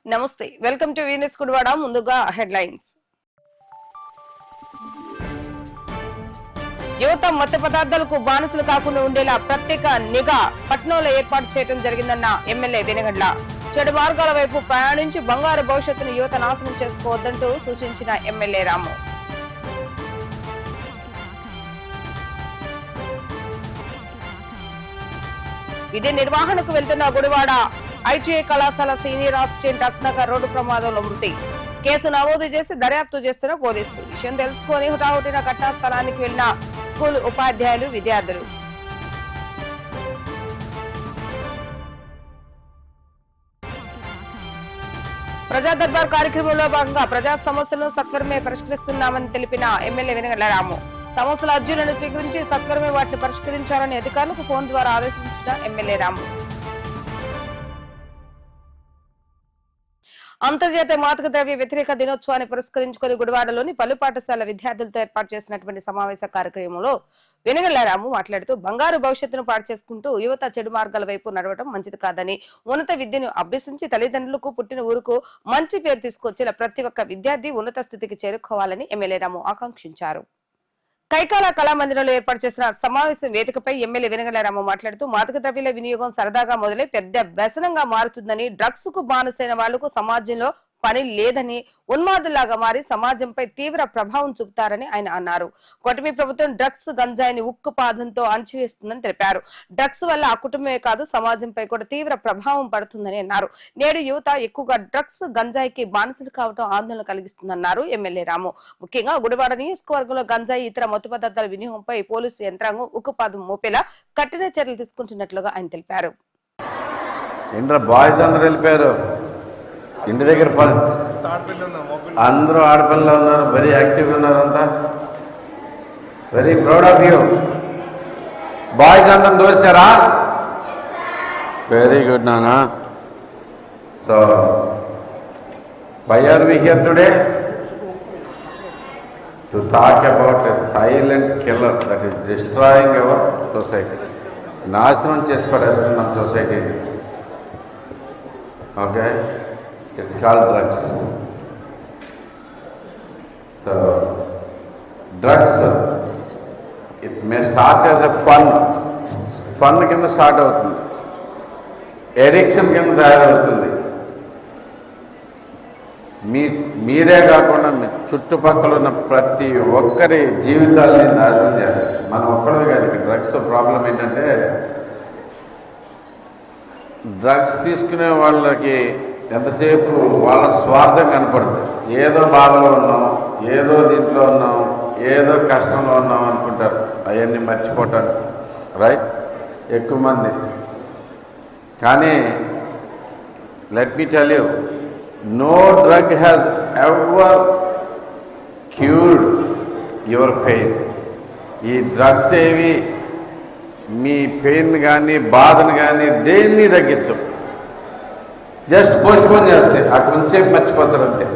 నమస్తే, welcome to Venus కుడివాడ. ముందుగా headlines. యువత మత్తు పదార్థాలకు బానిసలు కాకుండా ఉండేలా ప్రత్యేక నిఘా పట్నంలో ఏర్పాటు చేయడం జరిగిందన్న ఎమ్మెల్యే వెనగండ్ల. చెడు మార్గాల వైపు ప్రయాణించి బంగారు భవిష్యత్తును యువత నాశనం చేసుకోవద్దంటూ సూచించిన ఎమ్మెల్యే రాము. విధి నిర్వహణకు వెళ్తున్న గుడివాడ ఐటీఐ కళాశాల సీనియర్ అసిస్టెంట్ రత్నాకర్ రోడ్డు ప్రమాదంలో మృతి. కేసు నమోదు చేసి దర్యాప్తు చేస్తున్న పోలీసులు. విషయం తెలుసుకుని హుటాహుటిన ఘటనా స్థలానికి వెళ్లిన స్కూల్ ఉపాధ్యాయులు, విద్యార్థులు. ప్రజా దర్బార్ కార్యక్రమంలో భాగంగా ప్రజా సమస్యలను సత్వరమే పరిష్కరిస్తున్నామని తెలిపిన ఎమ్మెల్యే వెనగండ్ల రాము. సమస్యల అర్జీలను స్వీకరించి సత్వరమే వాటిని పరిష్కరించాలని అధికారులకు ఫోన్ ద్వారా ఆదేశించిన ఎమ్మెల్యే రాము. అంతర్జాతీయ మాదక ద్రవ్య వ్యతిరేక దినోత్సవాన్ని పురస్కరించుకుని గుడివాడలోని పలు పాఠశాల విద్యార్థులతో ఏర్పాటు చేసినటువంటి సమావేశ కార్యక్రమంలో వెనగండ్ల రాము మాట్లాడుతూ బంగారు భవిష్యత్తును పాడు చేసుకుంటూ యువత చెడు మార్గాల వైపు నడవడం మంచిది కాదని, ఉన్నత విద్యను అభ్యసించి తల్లిదండ్రులకు పుట్టిన ఊరుకు మంచి పేరు తీసుకొచ్చేలా ప్రతి ఒక్క విద్యార్థి ఉన్నత స్థితికి చేరుకోవాలని ఎమ్మెల్యే రాము ఆకాంక్షించారు. కైకాల కళామందిరంలో ఏర్పాటు చేసిన సమావేశం వేదికపై ఎమ్మెల్యే వెనగండ్ల రాము మాట్లాడుతూ మాదక ద్రవ్యాల వినియోగం సరదాగా మొదలై పెద్ద వ్యసనంగా మారుతుందని, డ్రగ్స్ కు బానిసైన వాళ్లకు సమాజంలో పని లేదని, ఉన్మాదులాగా మారి సమాజంపై తీవ్ర ప్రభావం చూపుతారని ఆయన అన్నారు. కూటమి ప్రభుత్వం డ్రగ్స్, గంజాయిని ఉక్కు పాదంతో అణచివేస్తుందని తెలిపారు. డ్రగ్స్ వల్ల ఆ కుటుంబమే కాదు సమాజంపై కూడా తీవ్ర ప్రభావం పడుతుందని అన్నారు. నేడు యువత ఎక్కువగా డ్రగ్స్, గంజాయికి బానిసలు కావడం ఆందోళన కలిగిస్తుందన్నారు ఎమ్మెల్యే రాము. ముఖ్యంగా గుడివాడ నియోజకవర్గంలో గంజాయి, ఇతర మత్తు పదార్థాల వినియోగంపై పోలీసు యంత్రాంగం ఉక్కుపాదం మోపేలా కఠిన చర్యలు తీసుకుంటున్నట్లుగా ఆయన తెలిపారు. ఇంటి దగ్గర అందరూ ఆడపిల్లలు ఉన్నారు, వెరీ యాక్టివ్గా ఉన్నారు, అంతా very proud of you. Boys అందరం దోశారా? వెరీ గుడ్ నానా. So why are we here today? To talk about a silent killer that is destroying our society. నాశనం చేసి పడేస్తుంది మన సొసైటీని. Okay, it's called drugs. So drugs, it may start as a fun కింద start అవుతుంది, addiction కింద తయారవుతుంది. మీరే కాకుండా మీ చుట్టుపక్కల ఉన్న ప్రతి ఒక్కరి జీవితాలని నాశనం చేస్తారు. మనం ఒక్కడే కాదు. ఇక్కడ డ్రగ్స్తో ప్రాబ్లం ఏంటంటే డ్రగ్స్ తీసుకునే వాళ్ళకి ఎంతసేపు వాళ్ళ స్వార్థం కనపడుతుంది. ఏదో బాధలో ఉన్నాం, ఏదో దీంట్లో ఉన్నాం, ఏదో కష్టంలో ఉన్నాం అనుకుంటారు. అవన్నీ మర్చిపోవటానికి రైట్ ఎక్కువ మంది. కానీ let me tell you, no drug has ever cured your pain. ఈ డ్రగ్స్ ఏవి మీ పెయిన్ కానీ బాధను కానీ దేన్ని తగ్గించవు. జస్ట్ పోస్ట్పోన్ చేస్తే ఆ కొంతసేపు మర్చిపోతారు అంతే.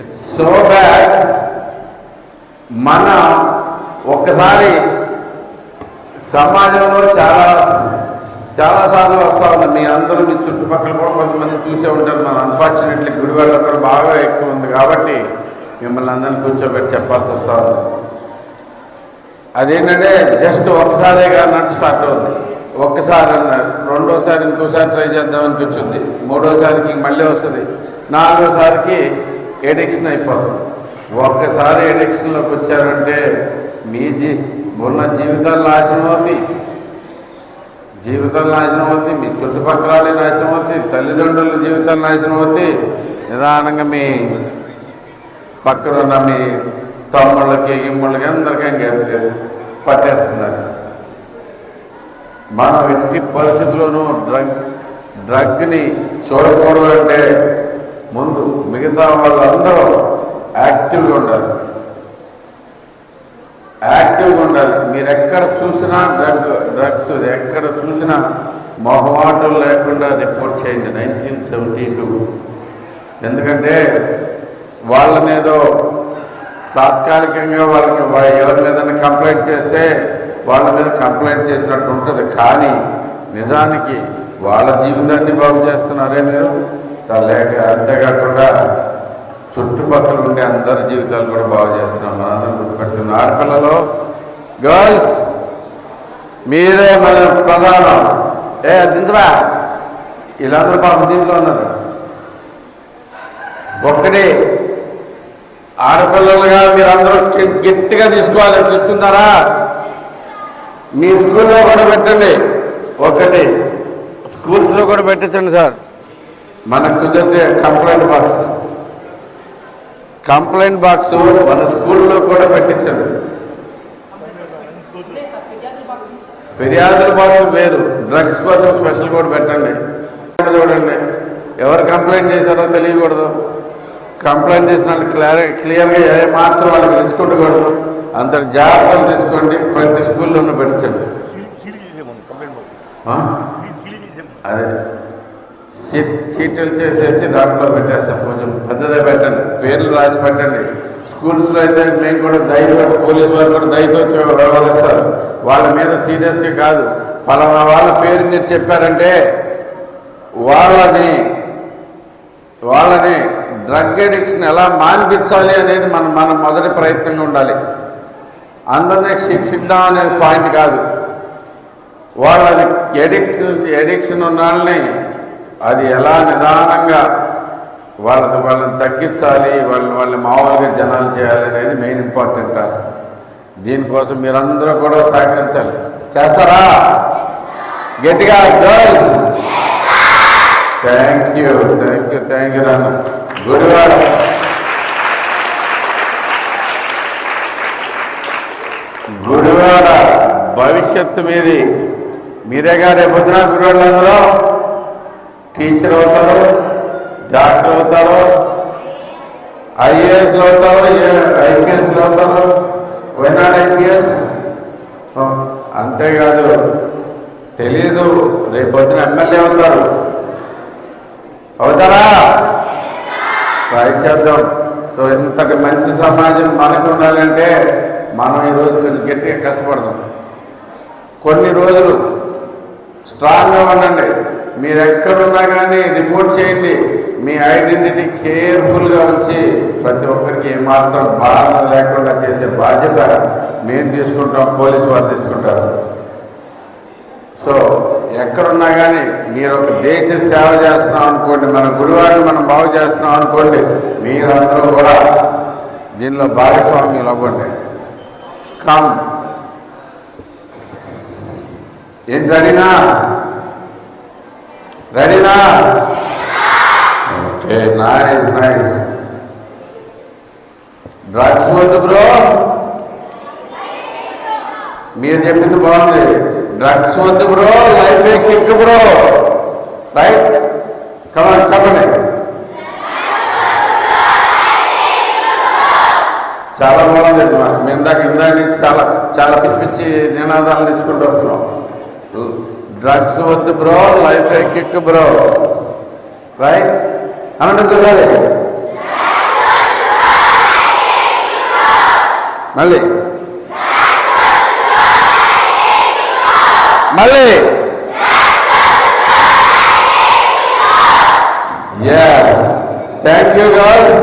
It's so bad. మనం ఒక్కసారి సమాజంలో చాలాసార్లు వస్తూ ఉంది. మీ అందరూ మీ చుట్టుపక్కల కూడా కొంతమంది చూసే ఉంటారు. మన అన్ఫార్చునేట్లీ గుడివాడలో కూడా బాగా ఎక్కువ ఉంది కాబట్టి మిమ్మల్ని అందరినీ కూర్చోబెట్టి చెప్పాల్సి వస్తూ ఉంది. అదేంటంటే జస్ట్ ఒక్కసారిగా అన్నట్టు స్టార్ట్ అవుతుంది. ఒక్కసారి అన్నారు, రెండోసారి ఇంకోసారి ట్రై చేద్దాం అనిపించింది, మూడోసారికి మళ్ళీ వస్తుంది, నాలుగోసారికి ఎడిక్షన్ అయిపోతుంది. ఒక్కసారి ఎడిక్షన్లోకి వచ్చారంటే మీ ఉన్న జీవితాలు నాశనం అవుతాయి, మీ చుట్టుపక్కల నాశనం అవుతాయి, తల్లిదండ్రుల జీవితాలు నాశనం అవుతాయి. నిదానంగా మీ పక్కన ఉన్న మీ తమ్ముళ్ళకి, గిమ్ముళ్ళకి అందరికీ పట్టేస్తున్నారు. మనం ఎట్టి పరిస్థితుల్లోనూ డ్రగ్ని చూడకూడదు. అంటే ముందు మిగతా వాళ్ళందరూ యాక్టివ్గా ఉండాలి. మీరు ఎక్కడ చూసినా డ్రగ్స్ ఎక్కడ చూసినా మొహమాటం లేకుండా రిపోర్ట్ చేయండి. 1972. ఎందుకంటే వాళ్ళనేదో తాత్కాలికంగా ఎవరి మీద కంప్లైంట్ చేస్తే వాళ్ళ మీద కంప్లైంట్ చేసినట్టు ఉంటుంది. కానీ నిజానికి వాళ్ళ జీవితాన్ని బాగు చేస్తున్నారే మీరు. లేక అంతేకాకుండా చుట్టుపక్కల ఉండే అందరి జీవితాలు కూడా బాగు చేస్తున్నాం. మనందరం గుర్తుపెట్టుకున్నాం. ఆడపిల్లలు, గర్ల్స్ మీరే మన ప్రధానం. దించరా, వీళ్ళందరూ పాపం దీంట్లో ఉన్నారు. ఒక్కడే ఆడపిల్లలుగా మీరందరూ గట్టిగా తీసుకోవాలి. తీసుకుంటారా? మీ స్కూల్లో కూడా పెట్టండి. ఒకటి స్కూల్స్లో కూడా పెట్టించండి సార్. మనకు కుదిరితే కంప్లైంట్ బాక్స్ మన స్కూల్లో కూడా పెట్టించండి. ఫిర్యాదుల బాక్స్ వేరు, డ్రగ్స్ కోసం స్పెషల్ కూడా పెట్టండి. చూడండి, ఎవరు కంప్లైంట్ చేశారో తెలియకూడదు. కంప్లైంట్ చేసిన క్లియర్గా ఏ మాత్రం వాళ్ళకి రిస్క్ ఉండకూడదు. అంత జాగ్రత్తలు తీసుకోండి. ప్రతి స్కూల్లోనూ పెట్టించండి. అదే చీటీలు చేసేసి దాంట్లో పెట్టేస్తాం. కొంచెం పెద్దదే పెట్టండి, పేర్లు రాసి పెట్టండి. స్కూల్స్లో అయితే మేము కూడా దయతో, పోలీసు వారు కూడా దయతో వ్యవహరిస్తారు. వాళ్ళ మీద సీరియస్గా కాదు, పలానా వాళ్ళ పేరు మీరు చెప్పారంటే వాళ్ళని డ్రగ్ అడిక్షన్ ఎలా మాన్పించాలి అనేది మన మొదటి ప్రయత్నంగా ఉండాలి. అందరినీ శిక్షిద్దాం అనేది పాయింట్ కాదు. వాళ్ళని ఎడిక్షన్ ఉన్న వాళ్ళని అది ఎలా నిదానంగా వాళ్ళని తగ్గించాలి, వాళ్ళని మామూలుగా జనాలు చేయాలి అనేది మెయిన్ ఇంపార్టెంట్ టాస్క్. దీనికోసం మీరందరూ కూడా సహకరించాలి. చేస్తారా? గట్టిగా గర్ల్స్. థ్యాంక్ యూ నాన్న. గుడివాడ భవిష్యత్తు మీది. మీరేగా రేపొద్దున గుడివాడలో టీచర్ అవుతారు, డాక్టర్ అవుతారు, ఐఏఎస్లు అవుతారు, ఐపీఎస్లు అవుతారు. వైనాడు ఐపీఎస్. అంతేకాదు, తెలీదు, రేపొద్దున ఎమ్మెల్యే అవుతారా? ట్రై చేద్దాం. సో ఇంతటి మంచి సమాజం మనకు ఉండాలంటే మనం ఈరోజు కొంచెం గట్టిగా కష్టపడదాం. కొన్ని రోజులు స్ట్రాంగ్గా ఉండండి. మీరు ఎక్కడున్నా కానీ రిపోర్ట్ చేయండి. మీ ఐడెంటిటీ కేర్ఫుల్గా ఉంచి ప్రతి ఒక్కరికి ఏమాత్రం బాధ లేకుండా చేసే బాధ్యత మేము తీసుకుంటాం, పోలీసు వారు తీసుకుంటారు. సో ఎక్కడున్నా కానీ మీరు ఒక దేశ సేవ చేస్తున్నాం అనుకోండి, మన గుడివాడిని మనం బాగు చేస్తున్నాం అనుకోండి, మీరందరూ కూడా దీనిలో భాగస్వామ్యులు అవ్వండి. కమ్. ఏంటి, రెడీనా? Okay, nice. డ్రగ్స్ వద్దు బ్రో. మీరు చెప్పింది బాగుంది. డ్రగ్స్ వద్దు bro, life kick bro. Right, come on చెప్పండి. చాలా బాగుంది. మేము ఇందాక నుంచి చాలా పిచ్చి నినాదాలు తెచ్చుకుంటూ వస్తున్నాం. డ్రగ్స్ వద్దు bro, life kick bro. Right అనండి ఒకసారి. మళ్ళీ ఎస్. Thank you girls.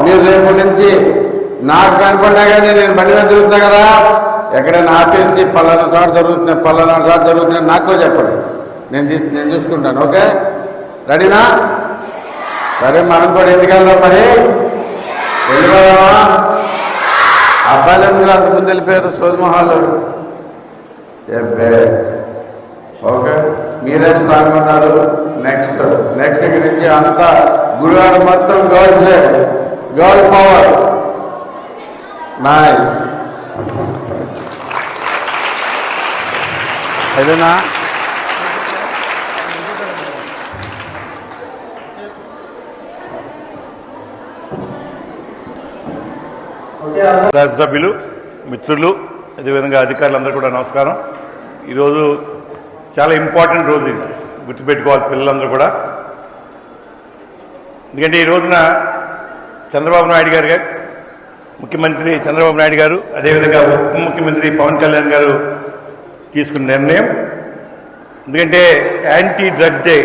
మీరు రేపటి నుంచి నాకు కనుకున్నా కానీ నేను బండి మీద తిరుగుతున్నా కదా, ఎక్కడైనా ఆపేసి పలానా చోట జరుగుతున్నాయి నాకు కూడా చెప్పండి. నేను చూసుకుంటాను. ఓకే, రెడీనా? సరే, మనం కూడా ఎందుకు వెళ్దాం మరి? వెళ్ళిపోదామా? అబ్బాయిలందరూ అంతకుముందు వెళ్ళిపోయారు సోదమహాలు. ఓకే, మీరే స్ట్రాంగ్ ఉన్నారు. నెక్స్ట్ ఇక్కడి నుంచి అంతా గుడివాడ మొత్తం గర్ల్స్లే. Girl power. నైస్. అదేనా? శాసనసభ్యులు, మిత్రులు, అదేవిధంగా అధికారులందరూ కూడా నమస్కారం. ఈరోజు చాలా ఇంపార్టెంట్ రోజు, ఇది గుర్తుపెట్టుకోవాలి పిల్లలందరూ కూడా. ఎందుకంటే ఈ రోజున ముఖ్యమంత్రి చంద్రబాబు నాయుడు గారు, అదేవిధంగా ఉప ముఖ్యమంత్రి పవన్ కళ్యాణ్ గారు తీసుకున్న నిర్ణయం ఎందుకంటే యాంటీ డ్రగ్స్ డే,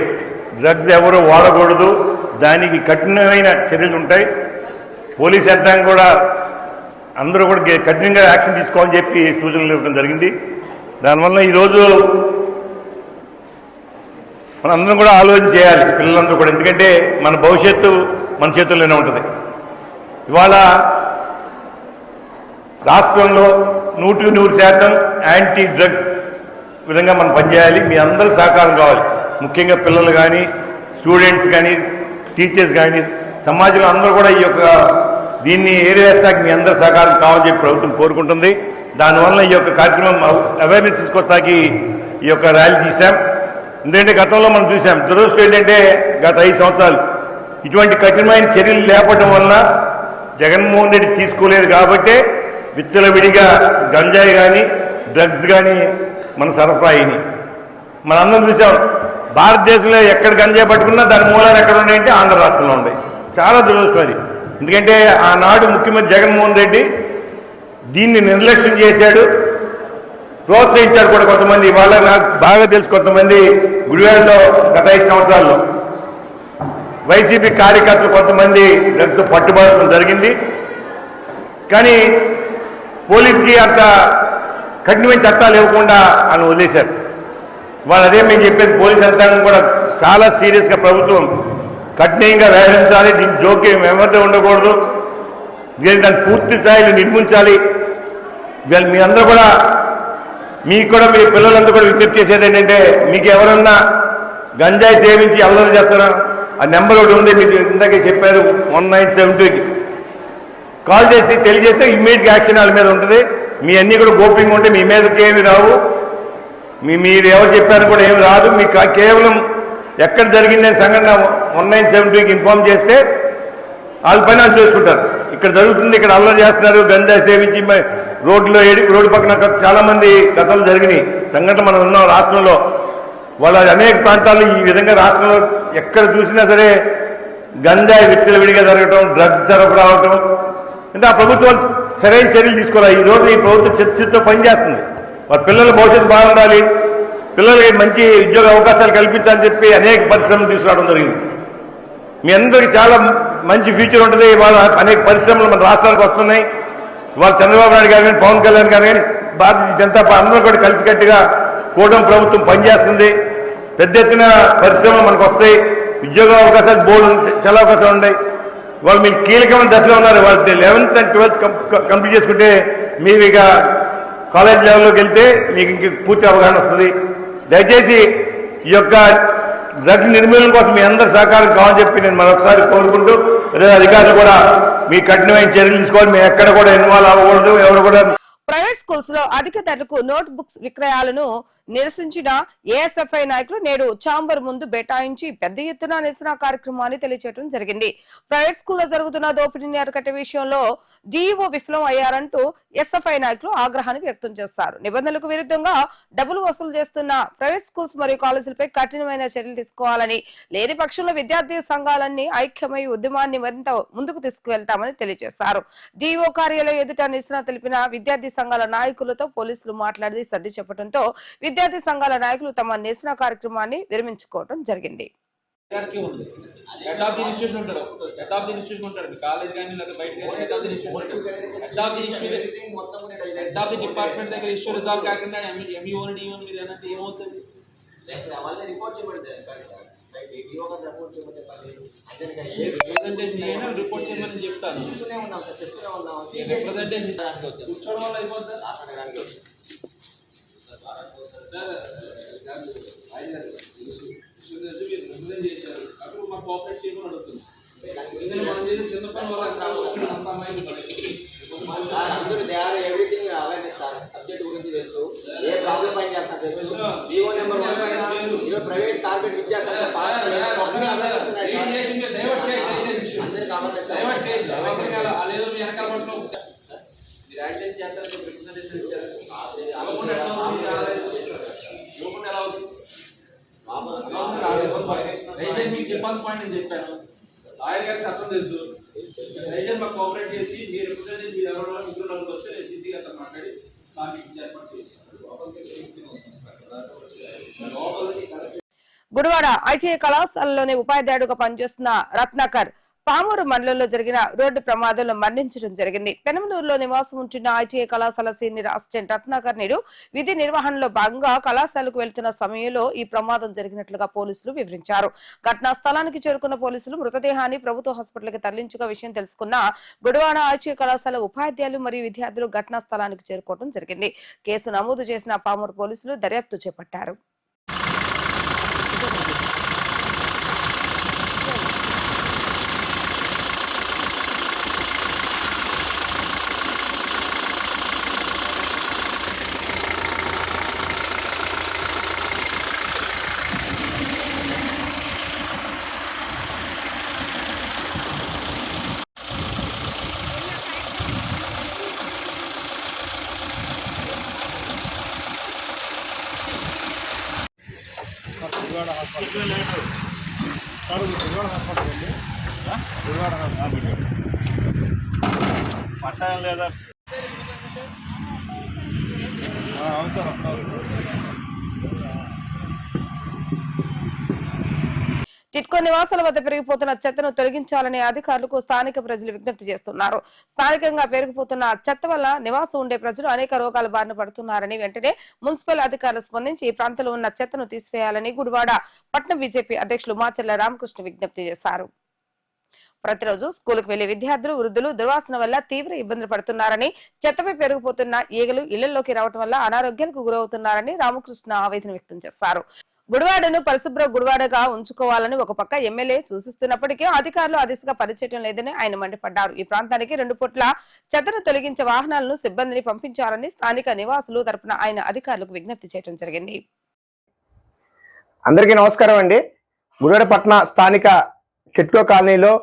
డ్రగ్స్ ఎవరు వాడకూడదు, దానికి కఠినమైన చర్యలు ఉంటాయి. పోలీస్ యంత్రాంగం కూడా అందరూ కూడా కఠినంగా యాక్షన్ తీసుకోవాలని చెప్పి సూచనలు ఇవ్వడం జరిగింది. దానివల్ల ఈరోజు మనం అందరం కూడా ఆలోచన చేయాలి, పిల్లలందరూ కూడా. ఎందుకంటే మన భవిష్యత్తు మన చేతుల్లోనే ఉంటుంది. ఇవాళ రాష్ట్రంలో 100% యాంటీ డ్రగ్స్ విధంగా మనం పనిచేయాలి. మీ అందరూ సహకారం కావాలి. ముఖ్యంగా పిల్లలు కానీ, స్టూడెంట్స్ కానీ, టీచర్స్ కానీ, సమాజంలో అందరూ కూడా ఈ యొక్క దీన్ని ఏరివేస్తాకి మీ అందరూ సహకారం కావాలని చెప్పి ప్రభుత్వం కోరుకుంటుంది. దానివల్ల ఈ యొక్క కార్యక్రమం అవేర్నెస్ తీసుకొస్తాకి ఈ యొక్క ర్యాలీ తీశాం. ఎందుకంటే గతంలో మనం చూసాం, దురదృష్టం ఏంటంటే గత 5 సంవత్సరాలు ఇటువంటి కఠినమైన చర్యలు లేపడం వలన జగన్మోహన్ రెడ్డి తీసుకోలేదు కాబట్టే విచ్చలవిడిగా గంజాయి కానీ, డ్రగ్స్ కానీ మన సరఫరా అయినాయి. మనందరం చూసాం, భారతదేశంలో ఎక్కడ గంజాయి పట్టుకున్నా దాని మూలాలు ఎక్కడ ఉన్నాయంటే ఆంధ్ర రాష్ట్రంలో ఉన్నాయి. చాలా దురదృష్టం అది. ఎందుకంటే ఆనాడు ముఖ్యమంత్రి జగన్మోహన్ రెడ్డి దీన్ని నిర్లక్ష్యం చేశాడు, ప్రోత్సహించారు కూడా కొంతమంది. వాళ్ళ నాకు బాగా తెలుసు, కొంతమంది గుడివాడలో గత 5 సంవత్సరాల్లో వైసీపీ కార్యకర్తలు కొంతమంది డ్రగ్స్తో పట్టుబడడం జరిగింది. కానీ పోలీసుకి అంత కఠినమైన చట్టాలు ఇవ్వకుండా ఆయన వదిలేశారు. వాళ్ళు అదే మేము చెప్పేది, పోలీస్ యంత్రాంగం కూడా చాలా సీరియస్గా ప్రభుత్వం కఠినంగా వ్యవహరించాలి. దీని జోక్యం ఎవరితో ఉండకూడదు, దాన్ని పూర్తి స్థాయిలో నిర్మించాలి. మీ అందరూ కూడా, మీకు కూడా, మీ పిల్లలందరూ కూడా విజ్ఞప్తి చేసేది ఏంటంటే, మీకు ఎవరన్నా గంజాయి సేవించి అల్లరి చేస్తారా, ఆ నెంబర్ ఒకటి ఉంది, మీకు ఇందాకే చెప్పారు, 1972కి కాల్ చేసి తెలియజేస్తే ఇమ్మీడియట్ యాక్షన్ వాళ్ళ మీద ఉంటుంది. మీ అన్నీ కూడా గోప్యంగా ఉంటే మీ మీదకి ఏమి రావు, మీరు ఎవరు చెప్పారు కూడా ఏమి రాదు. మీకు కేవలం ఎక్కడ జరిగిందని సంఘటన 1972కి ఇన్ఫార్మ్ చేస్తే వాళ్ళ పని వాళ్ళు చేసుకుంటారు. ఇక్కడ జరుగుతుంది, ఇక్కడ అల్లరి చేస్తున్నారు, గంజాయి సేవించి రోడ్డు పక్కన చాలా మంది గతంలో జరిగినాయి సంఘటన మనం ఉన్నాం రాష్ట్రంలో. వాళ్ళ అనేక ప్రాంతాల్లో ఈ విధంగా రాష్ట్రంలో ఎక్కడ చూసినా సరే గంజాయి విచ్చలవిడిగా జరగటం, డ్రగ్స్ సరఫరా అవటం. అంటే ఆ ప్రభుత్వం సరైన చర్యలు తీసుకోవాలి. ఈ రోజు ఈ ప్రభుత్వం చిత్తశుద్ధితో పనిచేస్తుంది. వాళ్ళ పిల్లల భవిష్యత్తు బాగుండాలి, పిల్లలకి మంచి ఉద్యోగ అవకాశాలు కల్పించాలని చెప్పి అనేక పరిశ్రమలు తీసుకురావడం జరిగింది. మీ అందరికీ చాలా మంచి ఫ్యూచర్ ఉంటుంది. ఇవాళ అనేక పరిశ్రమలు మన రాష్ట్రానికి వస్తున్నాయి. ఇవాళ చంద్రబాబు నాయుడు గారు కానీ, పవన్ కళ్యాణ్ గారు కానీ, భారతీయ జనతా పార్టీ అందరూ కూడా కలిసికట్టుగా కూటమి ప్రభుత్వం పనిచేస్తుంది. పెద్ద ఎత్తున పరిశ్రమలు మనకు వస్తాయి, ఉద్యోగ అవకాశాలు చాలా అవకాశాలు ఉన్నాయి. వాళ్ళు మీకు కీలకమైన దశలో ఉన్నారు. వాళ్ళు 11th and 12th కంప్లీట్ చేసుకుంటే మీరు ఇక కాలేజ్ లెవెల్లోకి వెళ్తే మీకు ఇంక పూర్తి అవగాహన వస్తుంది. దయచేసి ఈ యొక్క డ్రగ్స్ నిర్మూలన కోసం మీ అందరి సహకారం కావాలని చెప్పి నేను మరొకసారి కోరుకుంటూ, అధికారులు కూడా మీ కఠినమైన చర్యలు తీసుకోవాలి. మేము ఎక్కడ కూడా ఇన్వాల్వ్ అవ్వకూడదు. ఎవరు కూడా ప్రైవేట్ స్కూల్స్ లో అధిక ధరలకు నోట్ బుక్స్ విక్రయాలను నిరసించిన ఏఎస్ఎఫ్ఐ నాయకులు నేడు చాంబర్ ముందు బైఠాయించి పెద్ద ఎత్తున నిరసన కార్యక్రమాన్ని తెలియజేయడం జరిగింది. ప్రైవేట్ స్కూల్లో జరుగుతున్న దోపిడీని అరికట్టే విషయంలో డీఈఓ విఫలం అయ్యారంటూ ఎస్ఎఫ్ఐ నాయకులు ఆగ్రహాన్ని వ్యక్తం చేస్తారు. నిబంధనలకు విరుద్ధంగా డబ్బులు వసూలు చేస్తున్న ప్రైవేట్ స్కూల్స్ మరియు కాలేజీలపై కఠినమైన చర్యలు తీసుకోవాలని, లేని పక్షంలో విద్యార్థి సంఘాలన్నీ ఐక్యమై ఉద్యమాన్ని మరింత ముందుకు తీసుకువెళ్తామని తెలియజేశారు. డీఈఓ కార్యాలయం ఎదుట నిరసన తెలిపిన విద్యార్థి సంఘాల నాయకులతో పోలీసులు మాట్లాడి సర్ది చెప్పడంతో విద్యార్థి సంఘాల నాయకులు తమ నిరసన కార్యక్రమాన్ని విరమించుకోవడం జరిగింది. రిపోర్ట్ చేయమని చెప్తాను. కూర్చోవడం వల్ల అయిపోద్దా మీరు చేశారు అప్పుడు మాకు కోఆపరేట్ చేయమని అడుగుతుంది. మనం చేసే చిన్న పని వల్ల అంత అమ్మాయిని అందరూ they are everything awareness sir. Subject గురించి తెలుసు, ఏ ప్రాబ్లం పైన చేస్తారు తెలుసు. జీవో నెంబర్ 1 ప్రైవేట్ కార్పొరేట్ విద్యా దయచేసి మీకు చెప్పాల్సిన పాయింట్ నేను చెప్పాను. లాయర్ గారికి చట్టం తెలుసు. దయచేసి మాకు కోఆపరేట్ చేసి మీ రిప్రజెంటేటివ్ మీరు ఎవరో ముగ్గురు నలుగురు వస్తే నేను సీసీ గారితో మాట్లాడి సార్ మీకు ఏర్పాటు చేస్తాను. గుడివాడ ఐటీఐ కళాశాలలోని ఉపాధ్యాయుడుగా పనిచేస్తున్న రత్నాకర్ పామూరు మండలంలో జరిగిన రోడ్డు ప్రమాదంలో మరణించడం జరిగింది. పెనమలూరులో నివాసం ఉంటున్న ఐటీఐ కళాశాల సీనియర్ అసిస్టెంట్ రత్నాకర్ నేడు విధి నిర్వహణలో భాగంగా కళాశాలకు వెళ్తున్న సమయంలో ఈ ప్రమాదం జరిగినట్లుగా పోలీసులు వివరించారు. ఘటనా స్థలానికి చేరుకున్న పోలీసులు మృతదేహాన్ని ప్రభుత్వ హాస్పిటల్కి తరలించుగా విషయం తెలుసుకున్న గుడివాడ ఐటీఐ కళాశాల ఉపాధ్యాయులు మరియు విద్యార్థులు ఘటనా స్థలానికి చేరుకోవడం జరిగింది. కేసు నమోదు చేసిన పామూరు పోలీసులు దర్యాప్తు చేపట్టారు. పట్టాయం లేదా టిట్కో నివాసాల వద్ద పెరిగిపోతున్న చెత్తను తొలగించాలని అధికారులకు స్థానిక ప్రజలు విజ్ఞప్తి చేస్తున్నారు. స్థానికంగా పెరిగిపోతున్న చెత్త వల్ల నివాసం ఉండే ప్రజలు అనేక రోగాల బారిన పడుతున్నారని వెంటనే మున్సిపల్ అధికారులు స్పందించి ఈ ప్రాంతంలో ఉన్న చెత్తను తీసివేయాలని గుడివాడ పట్న బీజేపీ అధ్యక్షులు మాచర్ల రామకృష్ణ విజ్ఞప్తి చేశారు. ప్రతిరోజు స్కూలుకు వెళ్లే విద్యార్థులు వృద్ధులు దుర్వాసన వల్ల తీవ్ర ఇబ్బందులు పడుతున్నారని, చెత్తపై పెరిగిపోతున్న ఈగలు ఇళ్లలోకి రావడం వల్ల అనారోగ్యాలకు గురవుతున్నారని రామకృష్ణ ఆవేదన వ్యక్తం చేశారు. గుడివాడను పరిశుభ్ర గుడివాడగా ఉంచుకోవాలని ఒక పక్క ఎమ్మెల్యే సూచిస్తున్నప్పటికీ అధికారులు ఆ దిశగా పనిచేయడం లేదని ఆయన మండిపడ్డారు. ఈ ప్రాంతానికి 2 పూట్ల చెత్తను తొలగించే వాహనాలను సిబ్బందిని పంపించాలని స్థానిక నివాసులు తరపున ఆయన అధికారులకు విజ్ఞప్తి చేయడం జరిగింది. అందరికీ నమస్కారం అండి. గుడివాడ పట్టణ స్థానిక టిట్కో కాలనీలో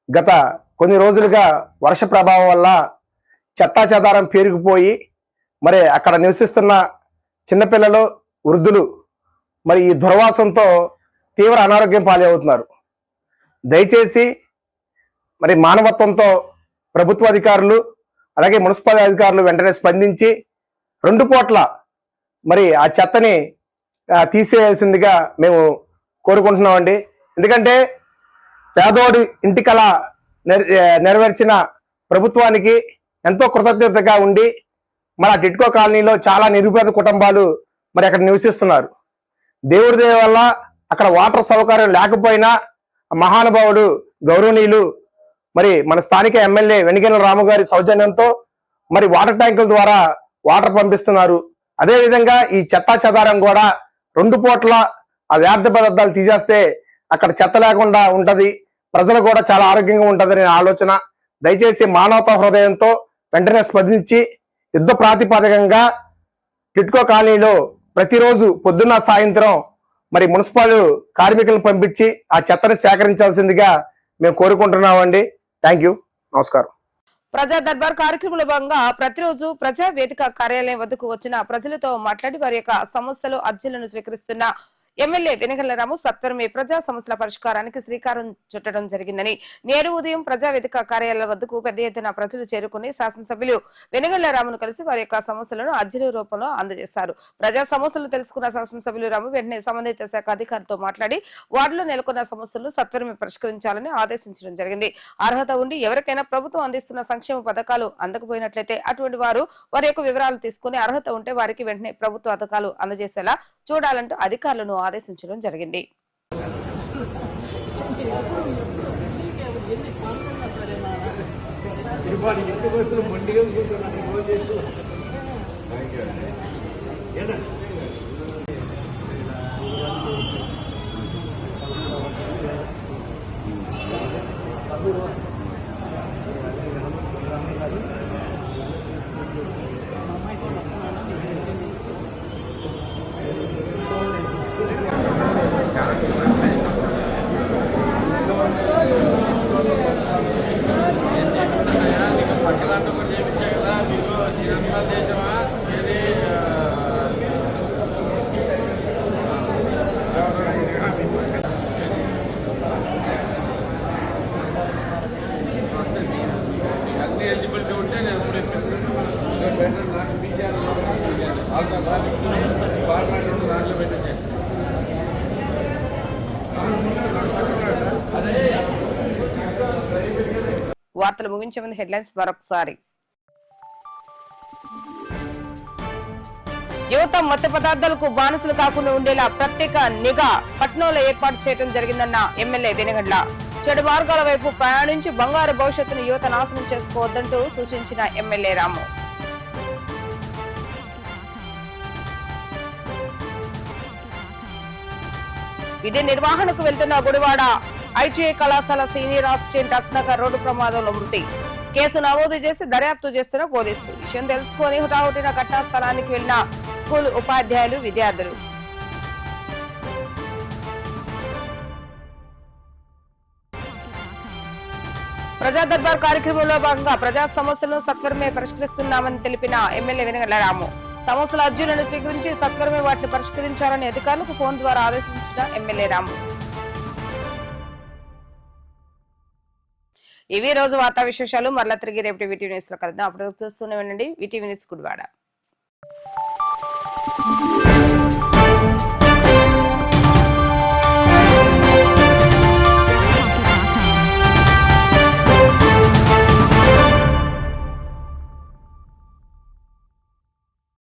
గత కొన్ని రోజులుగా వర్ష ప్రభావం వల్ల చెత్తా చెదారం పేరుకుపోయి మరి అక్కడ నివసిస్తున్న చిన్నపిల్లలు, వృద్ధులు మరి ఈ దుర్వాసంతో తీవ్ర అనారోగ్యం పాలవుతున్నారు. దయచేసి మరి మానవత్వంతో ప్రభుత్వ అధికారులు అలాగే మున్సిపల్ అధికారులు వెంటనే స్పందించి 2 పూట్ల మరి ఆ చెత్తని తీసేయాల్సిందిగా మేము కోరుకుంటున్నామండి. ఎందుకంటే పేదోడి ఇంటికల నెరవేర్చిన ప్రభుత్వానికి ఎంతో కృతజ్ఞతగా ఉండి మన టిట్కో కాలనీలో చాలా నిరుపేద కుటుంబాలు మరి అక్కడ నివసిస్తున్నారు. దేవుడి దయ వల్ల అక్కడ వాటర్ సౌకర్యం లేకపోయినా మహానుభావుడు గౌరవనీయులు మరి మన స్థానిక ఎమ్మెల్యే వెనిగెల రాము గారి సౌజన్యంతో మరి వాటర్ ట్యాంకుల ద్వారా వాటర్ పంపిస్తున్నారు. అదేవిధంగా ఈ చెత్తా చెదారం కూడా 2 పూట్ల ఆ వ్యర్థ పదార్థాలు తీసేస్తే అక్కడ చెత్త లేకుండా ఉంటది, ప్రజలు కూడా చాలా ఆరోగ్యంగా ఉంటుందని ఆలోచన. దయచేసి మానవతా హృదయంతో వెంటనే స్పందించి యుద్ధ ప్రాతిపదికంగా టిట్కో కాలనీలో ప్రతిరోజు పొద్దున్న సాయంత్రం మరి మున్సిపల్ కార్మికులను పంపించి ఆ చెత్తని సేకరించాల్సిందిగా మేము కోరుకుంటున్నామండి. థ్యాంక్ యూ, నమస్కారం. ప్రజా దర్బార్ కార్యక్రమంలో భాగంగా ప్రతిరోజు ప్రజా వేదిక కార్యాలయం వద్దకు వచ్చిన ప్రజలతో మాట్లాడి వారి యొక్క సమస్యలు, అర్జీలను స్వీకరిస్తున్న ఎమ్మెల్యే వెనిగళ్ల రాము సత్వరమే ప్రజా సమస్యల పరిష్కారానికి శ్రీకారం చుట్టడం జరిగిందని, నేడు ఉదయం ప్రజావేదిక కార్యాలయం వద్దకు పెద్ద ఎత్తున ప్రజలు చేరుకుని శాసనసభ్యులు వెనిగళ్ల రామును కలిసి వారి యొక్క సమస్యలను అర్జీల రూపంలో అందజేశారు. ప్రజా సమస్యలు తెలుసుకున్న శాసనసభ్యులు రాము వెంటనే సంబంధిత శాఖ అధికారితో మాట్లాడి వార్డులో నెలకొన్న సమస్యలను సత్వరమే పరిష్కరించాలని ఆదేశించడం జరిగింది. అర్హత ఉండి ఎవరికైనా ప్రభుత్వం అందిస్తున్న సంక్షేమ పథకాలు అందకపోయినట్లయితే అటువంటి వారు వారి యొక్క వివరాలు తీసుకుని అర్హత ఉంటే వారికి వెంటనే ప్రభుత్వ పథకాలు అందజేసేలా చూడాలంటూ అధికారులను ఆదేశించడం జరిగింది. వార్తలు ముగించే ముందు హెడ్లైన్స్ మరొకసారి. యువత మత్తు పదార్థాలకు బానిసలు కాకుండా ఉండేలా ప్రత్యేక నిఘా పట్నంలో ఏర్పాటు చేయడం జరిగిందన్న ఎమ్మెల్యే వెనుగండ్ల. చెడు మార్గాల వైపు ప్రయాణించి బంగారు భవిష్యత్తును యువత నాశనం చేసుకోవద్దంటూ సూచించిన ఎమ్మెల్యే రాము. విధి నిర్వహణకు వెళ్తున్న గుడివాడ ఐటీఐ కళాశాల సీనియర్ అసిస్టెంట్ రత్నాకర్ రోడ్డు ప్రమాదంలో మృతి. కేసు నమోదు చేసి దర్యాప్తు చేస్తున్న పోలీసులు. విషయం తెలుసుకుని హుటాహుటిన ఘటనా స్థలానికి వెళ్లిన స్కూల్ ఉపాధ్యాయులు, విద్యార్థులు. ప్రజా దర్బార్ కార్యక్రమంలో భాగంగా ప్రజా సమస్యలను సత్వరమే పరిష్కరిస్తున్నామని తెలిపిన ఎమ్మెల్యే వెనుగండ్ల రాము. సమస్యల అర్జీలను స్వీకరించి సత్వరమే వాటిని పరిష్కరించాలని అధికారులకు ఫోన్ ద్వారా ఆదేశించిన ఎమ్మెల్యే రాము. ఇవి రోజు వార్తా విశేషాలు. మరలా తిరిగి రేపు వీటీవీ న్యూస్ లో కలుద్దాం. అప్పుడు చూస్తూనే ఉండండి వీటీవీ న్యూస్ గుడివాడ.